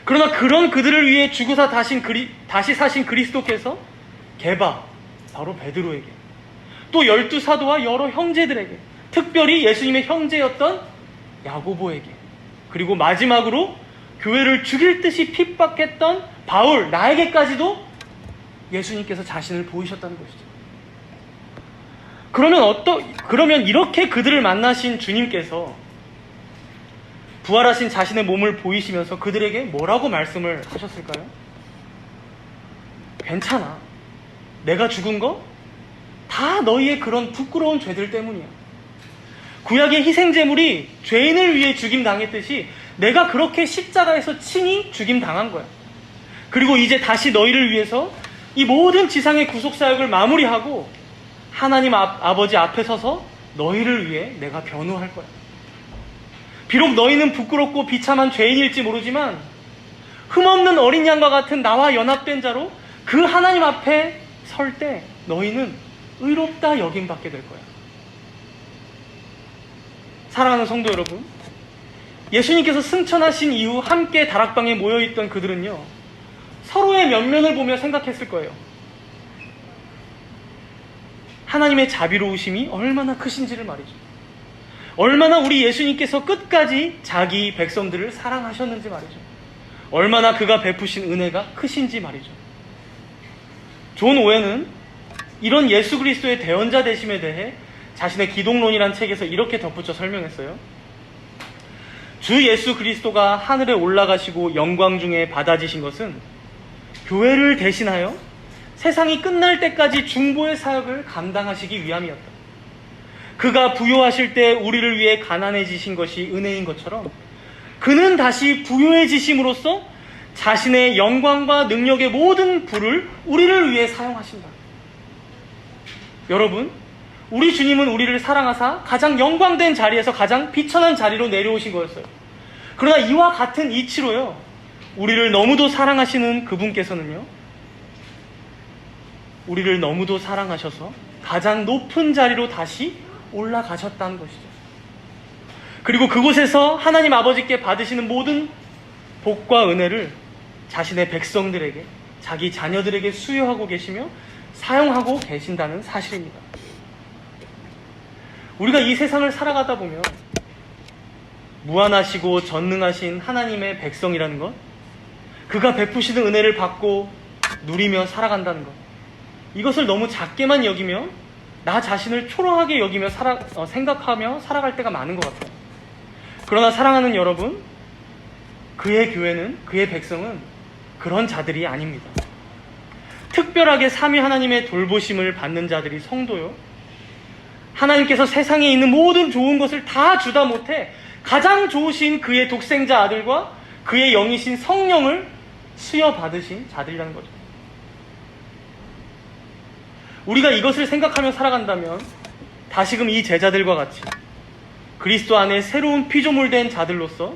그러나 그런 그들을 위해 죽으사 다시 사신 그리스도께서 게바, 바로 베드로에게, 또 12사도와 여러 형제들에게, 특별히 예수님의 형제였던 야고보에게, 그리고 마지막으로 교회를 죽일 듯이 핍박했던 바울, 나에게까지도 예수님께서 자신을 보이셨다는 것이죠. 그러면 이렇게 그들을 만나신 주님께서 부활하신 자신의 몸을 보이시면서 그들에게 뭐라고 말씀을 하셨을까요? 괜찮아. 내가 죽은 거 다 너희의 그런 부끄러운 죄들 때문이야. 구약의 희생제물이 죄인을 위해 죽임당했듯이 내가 그렇게 십자가에서 친히 죽임당한 거야. 그리고 이제 다시 너희를 위해서 이 모든 지상의 구속사역을 마무리하고 하나님 아버지 앞에 서서 너희를 위해 내가 변호할 거야. 비록 너희는 부끄럽고 비참한 죄인일지 모르지만 흠없는 어린 양과 같은 나와 연합된 자로 그 하나님 앞에 설 때 너희는 의롭다 여김받게 될 거야. 사랑하는 성도 여러분, 예수님께서 승천하신 이후 함께 다락방에 모여있던 그들은요, 서로의 면면을 보며 생각했을 거예요. 하나님의 자비로우심이 얼마나 크신지를 말이죠. 얼마나 우리 예수님께서 끝까지 자기 백성들을 사랑하셨는지 말이죠. 얼마나 그가 베푸신 은혜가 크신지 말이죠. 존 오웬은 이런 예수 그리스도의 대언자 되심에 대해 자신의 기독론이란 책에서 이렇게 덧붙여 설명했어요. 주 예수 그리스도가 하늘에 올라가시고 영광 중에 받아지신 것은 교회를 대신하여 세상이 끝날 때까지 중보의 사역을 감당하시기 위함이었다. 그가 부요하실 때 우리를 위해 가난해지신 것이 은혜인 것처럼 그는 다시 부요해지심으로써 자신의 영광과 능력의 모든 부를 우리를 위해 사용하신다. 여러분, 우리 주님은 우리를 사랑하사 가장 영광된 자리에서 가장 비천한 자리로 내려오신 거였어요. 그러나 이와 같은 이치로요, 우리를 너무도 사랑하시는 그분께서는요, 우리를 너무도 사랑하셔서 가장 높은 자리로 다시 올라가셨다는 것이죠. 그리고 그곳에서 하나님 아버지께 받으시는 모든 복과 은혜를 자신의 백성들에게, 자기 자녀들에게 수여하고 계시며 사용하고 계신다는 사실입니다. 우리가 이 세상을 살아가다 보면 무한하시고 전능하신 하나님의 백성이라는 것, 그가 베푸시는 은혜를 받고 누리며 살아간다는 것, 이것을 너무 작게만 여기며 나 자신을 초라하게 여기며 생각하며 살아갈 때가 많은 것 같아요. 그러나 사랑하는 여러분, 그의 교회는, 그의 백성은 그런 자들이 아닙니다. 특별하게 삼위 하나님의 돌보심을 받는 자들이 성도요, 하나님께서 세상에 있는 모든 좋은 것을 다 주다 못해 가장 좋으신 그의 독생자 아들과 그의 영이신 성령을 수여받으신 자들이라는 거죠. 우리가 이것을 생각하며 살아간다면 다시금 이 제자들과 같이 그리스도 안에 새로운 피조물된 자들로서,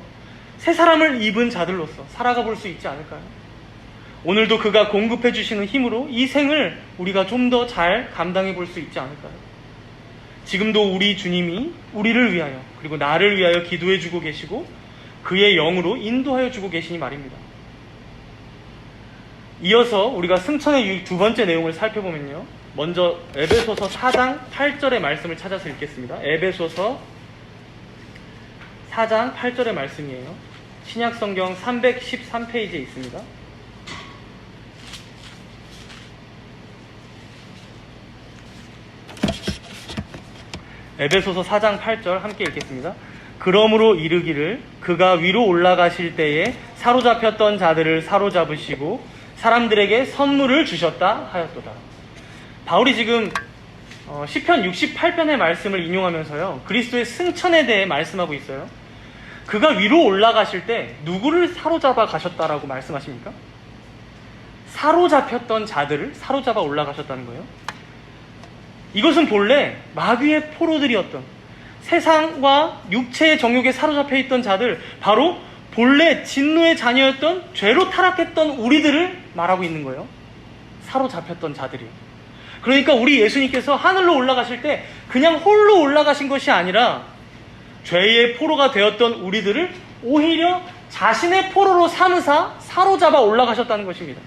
새 사람을 입은 자들로서 살아가 볼 수 있지 않을까요? 오늘도 그가 공급해 주시는 힘으로 이 생을 우리가 좀 더 잘 감당해 볼 수 있지 않을까요? 지금도 우리 주님이 우리를 위하여, 그리고 나를 위하여 기도해 주고 계시고 그의 영으로 인도하여 주고 계시니 말입니다. 이어서 우리가 승천의 유익 두 번째 내용을 살펴보면요, 먼저 에베소서 4장 8절의 말씀을 찾아서 읽겠습니다. 에베소서 4장 8절의 말씀이에요. 신약성경 313페이지에 있습니다. 에베소서 4장 8절 함께 읽겠습니다. 그러므로 이르기를 그가 위로 올라가실 때에 사로잡혔던 자들을 사로잡으시고 사람들에게 선물을 주셨다 하였도다. 바울이 지금 시편 68편의 말씀을 인용하면서요, 그리스도의 승천에 대해 말씀하고 있어요. 그가 위로 올라가실 때 누구를 사로잡아 가셨다라고 말씀하십니까? 사로잡혔던 자들을 사로잡아 올라가셨다는 거예요. 이것은 본래 마귀의 포로들이었던, 세상과 육체의 정욕에 사로잡혀 있던 자들, 바로 본래 진노의 자녀였던, 죄로 타락했던 우리들을 말하고 있는 거예요. 사로잡혔던 자들이요. 그러니까 우리 예수님께서 하늘로 올라가실 때 그냥 홀로 올라가신 것이 아니라 죄의 포로가 되었던 우리들을 오히려 자신의 포로로 삼으사 사로잡아 올라가셨다는 것입니다.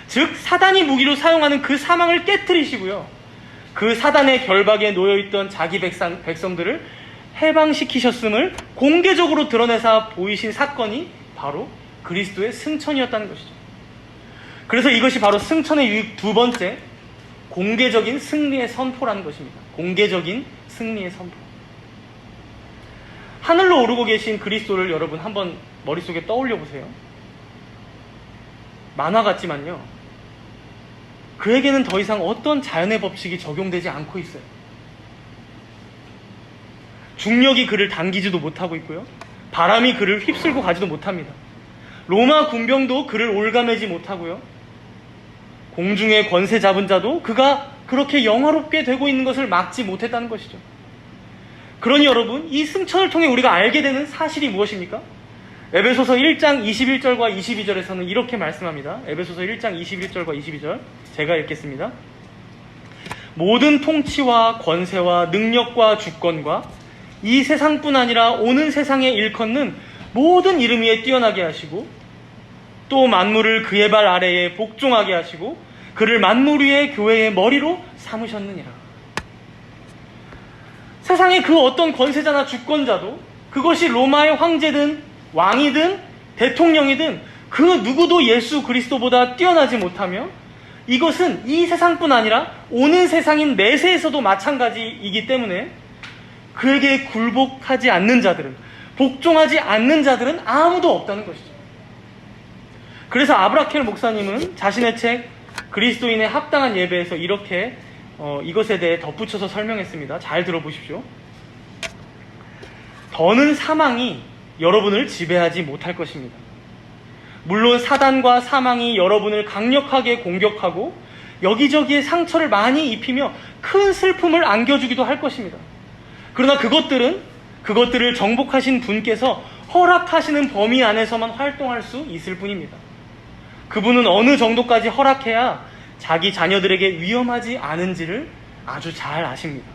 즉 사단이 무기로 사용하는 그 사망을 깨트리시고요, 그 사단의 결박에 놓여있던 자기 백성들을 해방시키셨음을 공개적으로 드러내사 보이신 사건이 바로 그리스도의 승천이었다는 것이죠. 그래서 이것이 바로 승천의 유익 두 번째, 공개적인 승리의 선포라는 것입니다. 공개적인 승리의 선포. 하늘로 오르고 계신 그리스도를 여러분 한번 머릿속에 떠올려 보세요. 만화 같지만요, 그에게는 더 이상 어떤 자연의 법칙이 적용되지 않고 있어요. 중력이 그를 당기지도 못하고 있고요, 바람이 그를 휩쓸고 가지도 못합니다. 로마 군병도 그를 올가매지 못하고요, 공중의 권세 잡은 자도 그가 그렇게 영화롭게 되고 있는 것을 막지 못했다는 것이죠. 그러니 여러분, 이 승천을 통해 우리가 알게 되는 사실이 무엇입니까? 에베소서 1장 21절과 22절에서는 이렇게 말씀합니다. 에베소서 1장 21절과 22절 제가 읽겠습니다. 모든 통치와 권세와 능력과 주권과 이 세상뿐 아니라 오는 세상에 일컫는 모든 이름 위에 뛰어나게 하시고, 또 만물을 그의 발 아래에 복종하게 하시고 그를 만물 위의 교회의 머리로 삼으셨느니라. 세상의 그 어떤 권세자나 주권자도, 그것이 로마의 황제든 왕이든 대통령이든 그 누구도 예수 그리스도보다 뛰어나지 못하며, 이것은 이 세상뿐 아니라 오는 세상인 내세에서도 마찬가지이기 때문에 그에게 굴복하지 않는 자들은, 복종하지 않는 자들은 아무도 없다는 것이죠. 그래서 아브라켈 목사님은 자신의 책 그리스도인의 합당한 예배에서 이렇게 이것에 대해 덧붙여서 설명했습니다. 잘 들어보십시오. 더는 사망이 여러분을 지배하지 못할 것입니다. 물론 사단과 사망이 여러분을 강력하게 공격하고 여기저기에 상처를 많이 입히며 큰 슬픔을 안겨주기도 할 것입니다. 그러나 그것들을 정복하신 분께서 허락하시는 범위 안에서만 활동할 수 있을 뿐입니다. 그분은 어느 정도까지 허락해야 자기 자녀들에게 위험하지 않은지를 아주 잘 아십니다.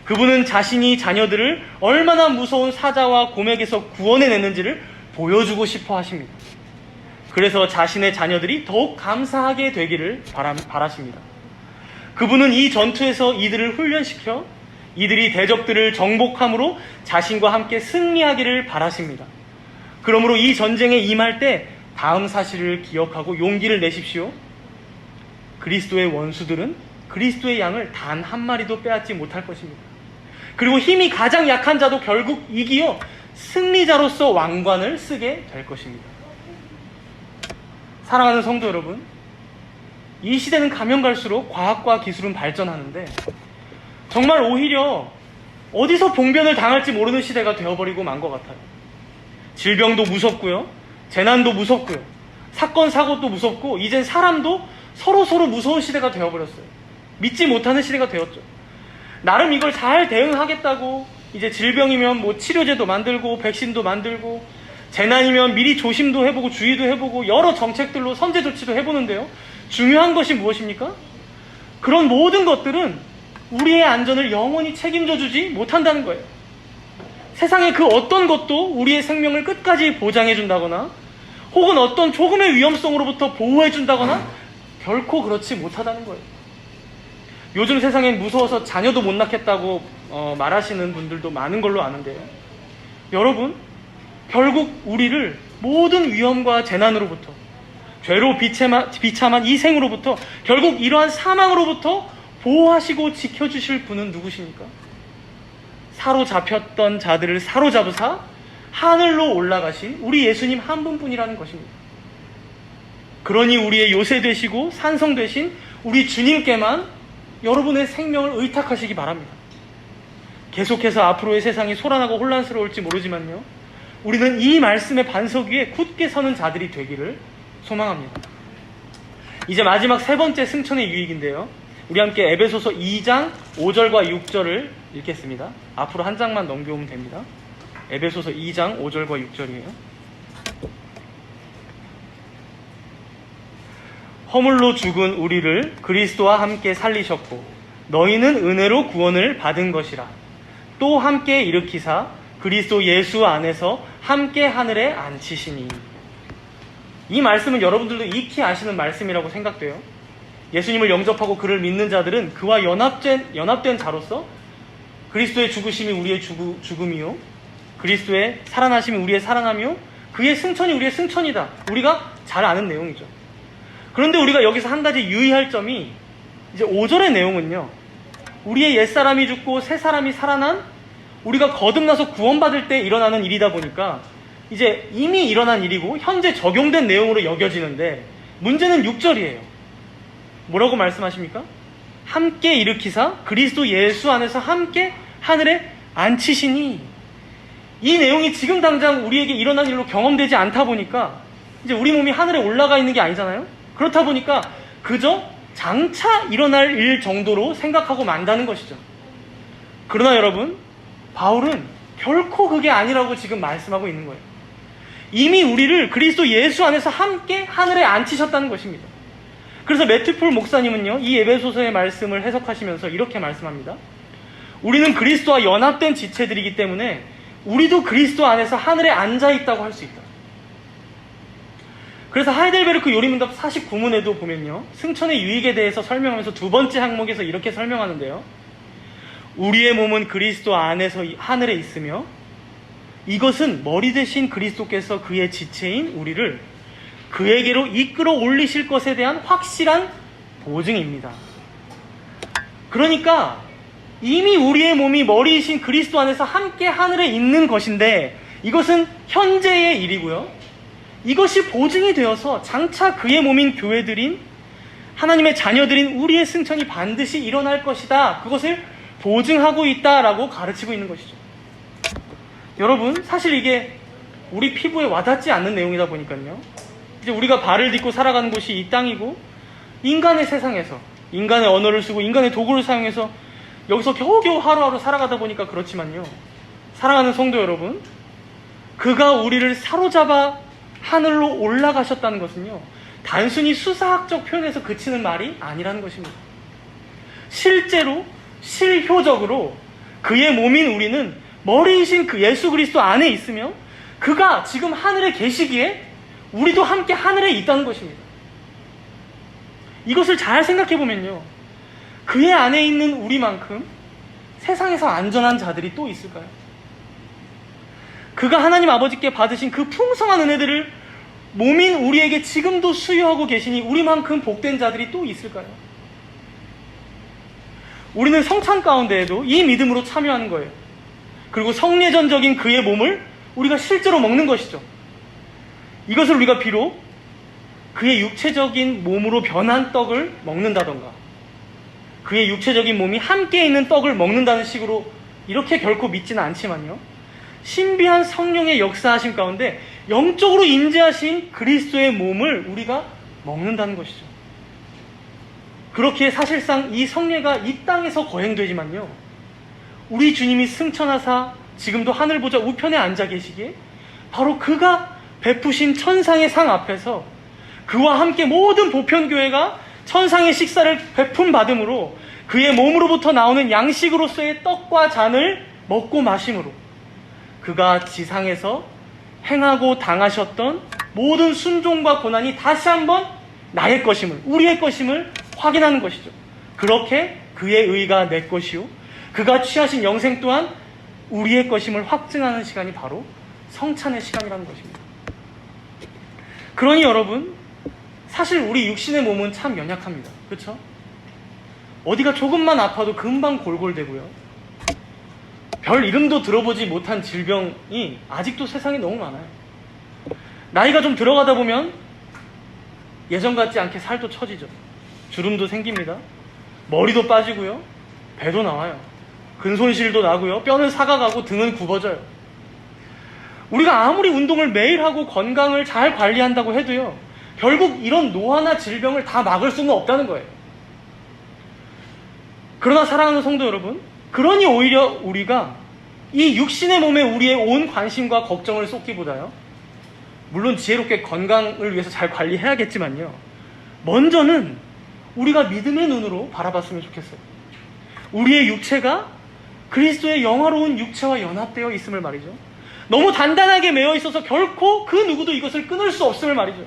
그분은 자신이 자녀들을 얼마나 무서운 사자와 곰에게서 구원해냈는지를 보여주고 싶어 하십니다. 그래서 자신의 자녀들이 더욱 감사하게 되기를 바라십니다. 그분은 이 전투에서 이들을 훈련시켜 이들이 대적들을 정복함으로 자신과 함께 승리하기를 바라십니다. 그러므로 이 전쟁에 임할 때 다음 사실을 기억하고 용기를 내십시오. 그리스도의 원수들은 그리스도의 양을 단 한 마리도 빼앗지 못할 것입니다. 그리고 힘이 가장 약한 자도 결국 이기어 승리자로서 왕관을 쓰게 될 것입니다. 사랑하는 성도 여러분, 이 시대는 가면 갈수록 과학과 기술은 발전하는데 정말 오히려 어디서 봉변을 당할지 모르는 시대가 되어버리고 만 것 같아요. 질병도 무섭고요, 재난도 무섭고요, 사건 사고도 무섭고, 이젠 사람도 서로 무서운 시대가 되어버렸어요. 믿지 못하는 시대가 되었죠. 나름 이걸 잘 대응하겠다고 이제 질병이면 뭐 치료제도 만들고 백신도 만들고, 재난이면 미리 조심도 해보고 주의도 해보고 여러 정책들로 선제 조치도 해보는데요, 중요한 것이 무엇입니까? 그런 모든 것들은 우리의 안전을 영원히 책임져 주지 못한다는 거예요. 세상의 그 어떤 것도 우리의 생명을 끝까지 보장해 준다거나 혹은 어떤 조금의 위험성으로부터 보호해 준다거나 결코 그렇지 못하다는 거예요. 요즘 세상엔 무서워서 자녀도 못 낳겠다고 말하시는 분들도 많은 걸로 아는데요, 여러분, 결국 우리를 모든 위험과 재난으로부터, 죄로 비참한 이 생으로부터, 결국 이러한 사망으로부터 보호하시고 지켜주실 분은 누구십니까? 사로잡혔던 자들을 사로잡으사 하늘로 올라가신 우리 예수님 한 분뿐이라는 것입니다. 그러니 우리의 요새 되시고 산성 되신 우리 주님께만 여러분의 생명을 의탁하시기 바랍니다. 계속해서 앞으로의 세상이 소란하고 혼란스러울지 모르지만요, 우리는 이 말씀의 반석 위에 굳게 서는 자들이 되기를 소망합니다. 이제 마지막 세 번째 승천의 유익인데요, 우리 함께 에베소서 2장 5절과 6절을 읽겠습니다. 앞으로 한 장만 넘겨오면 됩니다. 에베소서 2장 5절과 6절이에요. 허물로 죽은 우리를 그리스도와 함께 살리셨고 너희는 은혜로 구원을 받은 것이라. 또 함께 일으키사 그리스도 예수 안에서 함께 하늘에 앉히시니. 이 말씀은 여러분들도 익히 아시는 말씀이라고 생각돼요. 예수님을 영접하고 그를 믿는 자들은 그와 연합된 자로서 그리스도의 죽으심이 우리의 죽음이요, 그리스도의 살아나심이 우리의 살아남이요, 그의 승천이 우리의 승천이다. 우리가 잘 아는 내용이죠. 그런데 우리가 여기서 한 가지 유의할 점이, 이제 5절의 내용은요, 우리의 옛사람이 죽고 새 사람이 살아난, 우리가 거듭나서 구원받을 때 일어나는 일이다 보니까 이제 이미 일어난 일이고 현재 적용된 내용으로 여겨지는데, 문제는 6절이에요. 뭐라고 말씀하십니까? 함께 일으키사 그리스도 예수 안에서 함께 하늘에 앉히시니. 이 내용이 지금 당장 우리에게 일어난 일로 경험되지 않다 보니까 이제 우리 몸이 하늘에 올라가 있는 게 아니잖아요. 그렇다 보니까 그저 장차 일어날 일 정도로 생각하고 만다는 것이죠. 그러나 여러분, 바울은 결코 그게 아니라고 지금 말씀하고 있는 거예요. 이미 우리를 그리스도 예수 안에서 함께 하늘에 앉히셨다는 것입니다. 그래서 매튜폴 목사님은요, 이 에베소서의 말씀을 해석하시면서 이렇게 말씀합니다. 우리는 그리스도와 연합된 지체들이기 때문에 우리도 그리스도 안에서 하늘에 앉아 있다고 할 수 있다. 그래서 하이델베르크 요리문답 49문에도 보면요, 승천의 유익에 대해서 설명하면서 두 번째 항목에서 이렇게 설명하는데요. 우리의 몸은 그리스도 안에서 하늘에 있으며 이것은 머리 대신 그리스도께서 그의 지체인 우리를 그에게로 이끌어 올리실 것에 대한 확실한 보증입니다. 그러니까 이미 우리의 몸이 머리이신 그리스도 안에서 함께 하늘에 있는 것인데, 이것은 현재의 일이고요, 이것이 보증이 되어서 장차 그의 몸인 교회들인 하나님의 자녀들인 우리의 승천이 반드시 일어날 것이다, 그것을 보증하고 있다라고 가르치고 있는 것이죠. 여러분, 사실 이게 우리 피부에 와닿지 않는 내용이다 보니까요, 이제 우리가 발을 딛고 살아가는 곳이 이 땅이고, 인간의 세상에서 인간의 언어를 쓰고 인간의 도구를 사용해서 여기서 겨우겨우 하루하루 살아가다 보니까 그렇지만요, 사랑하는 성도 여러분, 그가 우리를 사로잡아 하늘로 올라가셨다는 것은요, 단순히 수사학적 표현에서 그치는 말이 아니라는 것입니다. 실제로 실효적으로 그의 몸인 우리는 머리이신 그 예수 그리스도 안에 있으며 그가 지금 하늘에 계시기에 우리도 함께 하늘에 있다는 것입니다. 이것을 잘 생각해 보면요, 그의 안에 있는 우리만큼 세상에서 안전한 자들이 또 있을까요? 그가 하나님 아버지께 받으신 그 풍성한 은혜들을 몸인 우리에게 지금도 수여하고 계시니 우리만큼 복된 자들이 또 있을까요? 우리는 성찬 가운데에도 이 믿음으로 참여하는 거예요. 그리고 성례전적인 그의 몸을 우리가 실제로 먹는 것이죠. 이것을 우리가 비록 그의 육체적인 몸으로 변한 떡을 먹는다던가, 그의 육체적인 몸이 함께 있는 떡을 먹는다는 식으로 이렇게 결코 믿지는 않지만요, 신비한 성령의 역사하심 가운데 영적으로 임재하신 그리스도의 몸을 우리가 먹는다는 것이죠. 그렇게 사실상 이 성례가 이 땅에서 거행되지만요, 우리 주님이 승천하사 지금도 하늘 보좌 우편에 앉아 계시기에 바로 그가 베푸신 천상의 상 앞에서 그와 함께 모든 보편교회가 천상의 식사를 베품 받음으로 그의 몸으로부터 나오는 양식으로서의 떡과 잔을 먹고 마심으로 그가 지상에서 행하고 당하셨던 모든 순종과 고난이 다시 한번 나의 것임을, 우리의 것임을 확인하는 것이죠. 그렇게 그의 의가 내 것이요, 그가 취하신 영생 또한 우리의 것임을 확증하는 시간이 바로 성찬의 시간이라는 것입니다. 그러니 여러분, 사실 우리 육신의 몸은 참 연약합니다. 그렇죠? 어디가 조금만 아파도 금방 골골대고요, 별 이름도 들어보지 못한 질병이 아직도 세상에 너무 많아요. 나이가 좀 들어가다 보면 예전 같지 않게 살도 처지죠. 주름도 생깁니다. 머리도 빠지고요, 배도 나와요. 근손실도 나고요, 뼈는 삭아가고 등은 굽어져요. 우리가 아무리 운동을 매일 하고 건강을 잘 관리한다고 해도요, 결국 이런 노화나 질병을 다 막을 수는 없다는 거예요. 그러나 사랑하는 성도 여러분, 그러니 오히려 우리가 이 육신의 몸에 우리의 온 관심과 걱정을 쏟기보다요, 물론 지혜롭게 건강을 위해서 잘 관리해야겠지만요, 먼저는 우리가 믿음의 눈으로 바라봤으면 좋겠어요. 우리의 육체가 그리스도의 영화로운 육체와 연합되어 있음을 말이죠. 너무 단단하게 매어 있어서 결코 그 누구도 이것을 끊을 수 없음을 말이죠.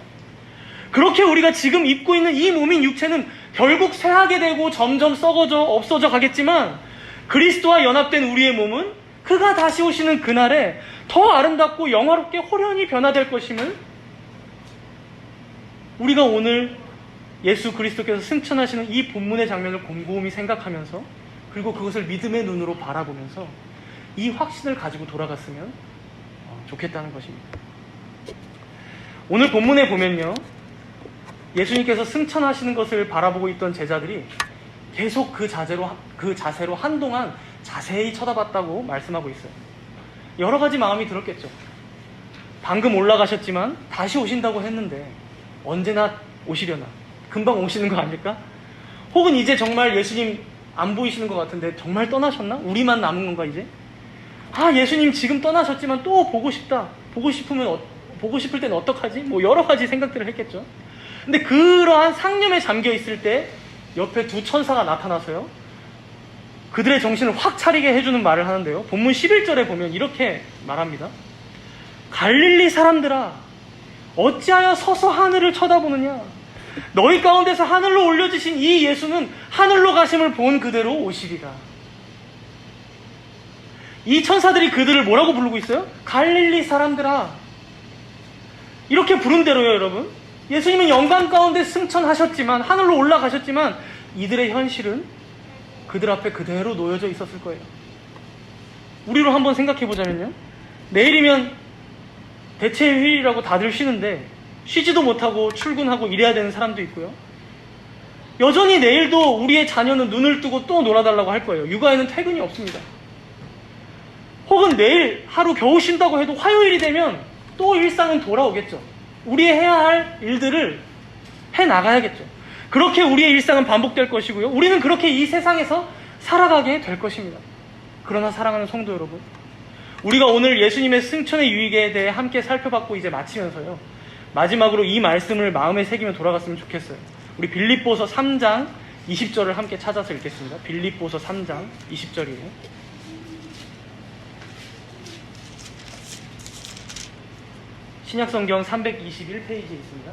그렇게 우리가 지금 입고 있는 이 몸인 육체는 결국 쇠하게 되고 점점 썩어져 없어져 가겠지만, 그리스도와 연합된 우리의 몸은 그가 다시 오시는 그날에 더 아름답고 영화롭게 호련히 변화될 것임을 우리가 오늘 예수 그리스도께서 승천하시는 이 본문의 장면을 곰곰이 생각하면서, 그리고 그것을 믿음의 눈으로 바라보면서 이 확신을 가지고 돌아갔으면 좋겠다는 것입니다. 오늘 본문에 보면요, 예수님께서 승천하시는 것을 바라보고 있던 제자들이 계속 그 자세로 한동안 자세히 쳐다봤다고 말씀하고 있어요. 여러 가지 마음이 들었겠죠. 방금 올라가셨지만 다시 오신다고 했는데 언제나 오시려나? 금방 오시는 거 아닐까? 혹은 이제 정말 예수님 안 보이시는 것 같은데 정말 떠나셨나? 우리만 남은 건가 이제? 예수님 지금 떠나셨지만 또 보고 싶다. 보고 싶을 때는 어떡하지? 뭐 여러 가지 생각들을 했겠죠. 근데 그러한 상념에 잠겨 있을 때 옆에 두 천사가 나타나서요, 그들의 정신을 확 차리게 해주는 말을 하는데요. 본문 11절에 보면 이렇게 말합니다. 갈릴리 사람들아, 어찌하여 서서 하늘을 쳐다보느냐? 너희 가운데서 하늘로 올려지신 이 예수는 하늘로 가심을 본 그대로 오시리라. 이 천사들이 그들을 뭐라고 부르고 있어요? 갈릴리 사람들아. 이렇게 부른 대로요, 여러분. 예수님은 영광 가운데 승천하셨지만, 하늘로 올라가셨지만, 이들의 현실은 그들 앞에 그대로 놓여져 있었을 거예요. 우리로 한번 생각해 보자면요, 내일이면 대체휴일이라고 다들 쉬는데 쉬지도 못하고 출근하고 일해야 되는 사람도 있고요, 여전히 내일도 우리의 자녀는 눈을 뜨고 또 놀아달라고 할 거예요. 육아에는 퇴근이 없습니다. 혹은 내일 하루 겨우 쉰다고 해도 화요일이 되면 또 일상은 돌아오겠죠. 우리의 해야 할 일들을 해나가야겠죠. 그렇게 우리의 일상은 반복될 것이고요, 우리는 그렇게 이 세상에서 살아가게 될 것입니다. 그러나 사랑하는 성도 여러분, 우리가 오늘 예수님의 승천의 유익에 대해 함께 살펴봤고 이제 마치면서요, 마지막으로 이 말씀을 마음에 새기며 돌아갔으면 좋겠어요. 우리 빌립보서 3장 20절을 함께 찾아서 읽겠습니다. 빌립보서 3장 20절이에요. 신약성경 321페이지에 있습니다.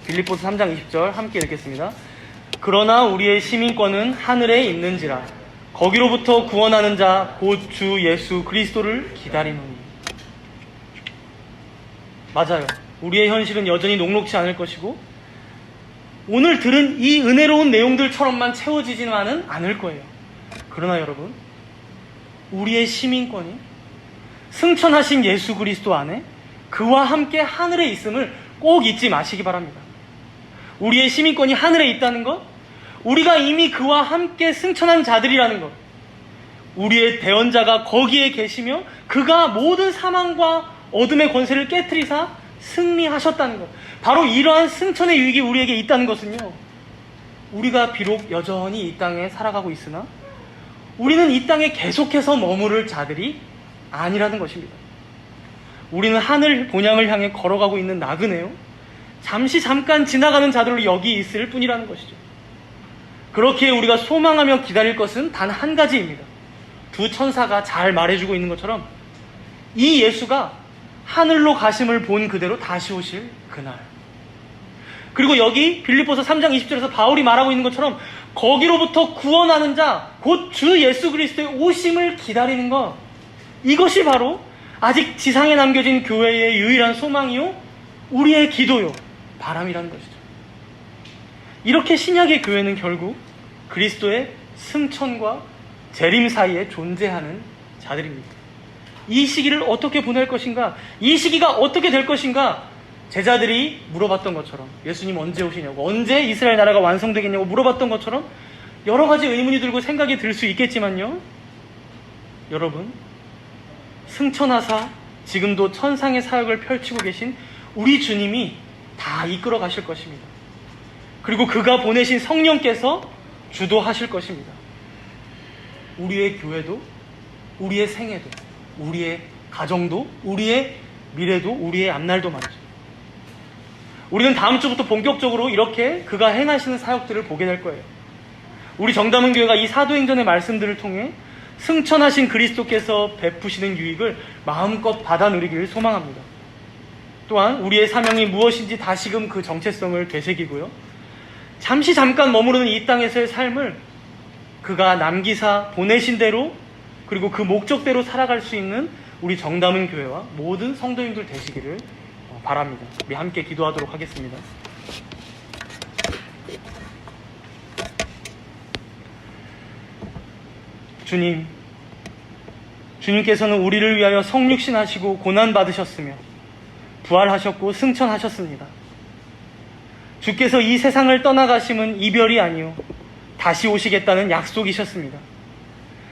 빌립보서 3장 20절 함께 읽겠습니다. 그러나 우리의 시민권은 하늘에 있는지라 거기로부터 구원하는 자 곧 주 예수 그리스도를 기다리노니. 맞아요. 우리의 현실은 여전히 녹록지 않을 것이고 오늘 들은 이 은혜로운 내용들처럼만 채워지지만은 않을 거예요. 그러나 여러분, 우리의 시민권이 승천하신 예수 그리스도 안에 그와 함께 하늘에 있음을 꼭 잊지 마시기 바랍니다. 우리의 시민권이 하늘에 있다는 것, 우리가 이미 그와 함께 승천한 자들이라는 것, 우리의 대언자가 거기에 계시며 그가 모든 사망과 어둠의 권세를 깨트리사 승리하셨다는 것, 바로 이러한 승천의 유익이 우리에게 있다는 것은요, 우리가 비록 여전히 이 땅에 살아가고 있으나 우리는 이 땅에 계속해서 머무를 자들이 아니라는 것입니다. 우리는 하늘 본향을 향해 걸어가고 있는 나그네요, 잠깐 지나가는 자들로 여기 있을 뿐이라는 것이죠. 그렇게 우리가 소망하며 기다릴 것은 단 한 가지입니다. 두 천사가 잘 말해주고 있는 것처럼 이 예수가 하늘로 가심을 본 그대로 다시 오실 그날, 그리고 여기 빌립보서 3장 20절에서 바울이 말하고 있는 것처럼 거기로부터 구원하는 자 곧 주 예수 그리스도의 오심을 기다리는 것, 이것이 바로 아직 지상에 남겨진 교회의 유일한 소망이요, 우리의 기도요, 바람이라는 것이죠. 이렇게 신약의 교회는 결국 그리스도의 승천과 재림 사이에 존재하는 자들입니다. 이 시기를 어떻게 보낼 것인가, 이 시기가 어떻게 될 것인가, 제자들이 물어봤던 것처럼, 예수님 언제 오시냐고, 언제 이스라엘 나라가 완성되겠냐고 물어봤던 것처럼 여러 가지 의문이 들고 생각이 들 수 있겠지만요, 여러분, 승천하사 지금도 천상의 사역을 펼치고 계신 우리 주님이 다 이끌어 가실 것입니다. 그리고 그가 보내신 성령께서 주도하실 것입니다. 우리의 교회도, 우리의 생애도, 우리의 가정도, 우리의 미래도, 우리의 앞날도 말이죠. 우리는 다음 주부터 본격적으로 이렇게 그가 행하시는 사역들을 보게 될 거예요. 우리 정담은 교회가 이 사도행전의 말씀들을 통해 승천하신 그리스도께서 베푸시는 유익을 마음껏 받아 누리기를 소망합니다. 또한 우리의 사명이 무엇인지 다시금 그 정체성을 되새기고요. 잠깐 머무르는 이 땅에서의 삶을 그가 남기사 보내신 대로 그리고 그 목적대로 살아갈 수 있는 우리 정담은 교회와 모든 성도님들 되시기를 바랍니다. 우리 함께 기도하도록 하겠습니다. 주님께서는 우리를 위하여 성육신하시고 고난받으셨으며 부활하셨고 승천하셨습니다. 주께서 이 세상을 떠나가심은 이별이 아니요 다시 오시겠다는 약속이셨습니다.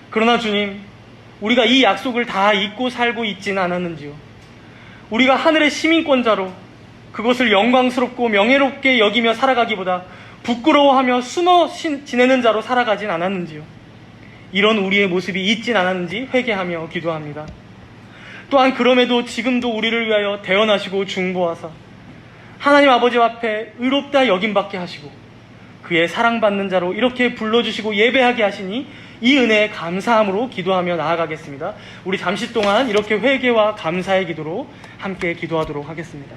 그러나 주님, 우리가 이 약속을 다 잊고 살고 있지는 않았는지요? 우리가 하늘의 시민권자로 그것을 영광스럽고 명예롭게 여기며 살아가기보다 부끄러워하며 숨어 지내는 자로 살아가진 않았는지요? 이런 우리의 모습이 있진 않았는지 회개하며 기도합니다. 또한 그럼에도 지금도 우리를 위하여 대언하시고 중보하사 하나님 아버지 앞에 의롭다 여김받게 하시고 그의 사랑받는 자로 이렇게 불러주시고 예배하게 하시니 이 은혜에 감사함으로 기도하며 나아가겠습니다. 우리 잠시 동안 이렇게 회개와 감사의 기도로 함께 기도하도록 하겠습니다.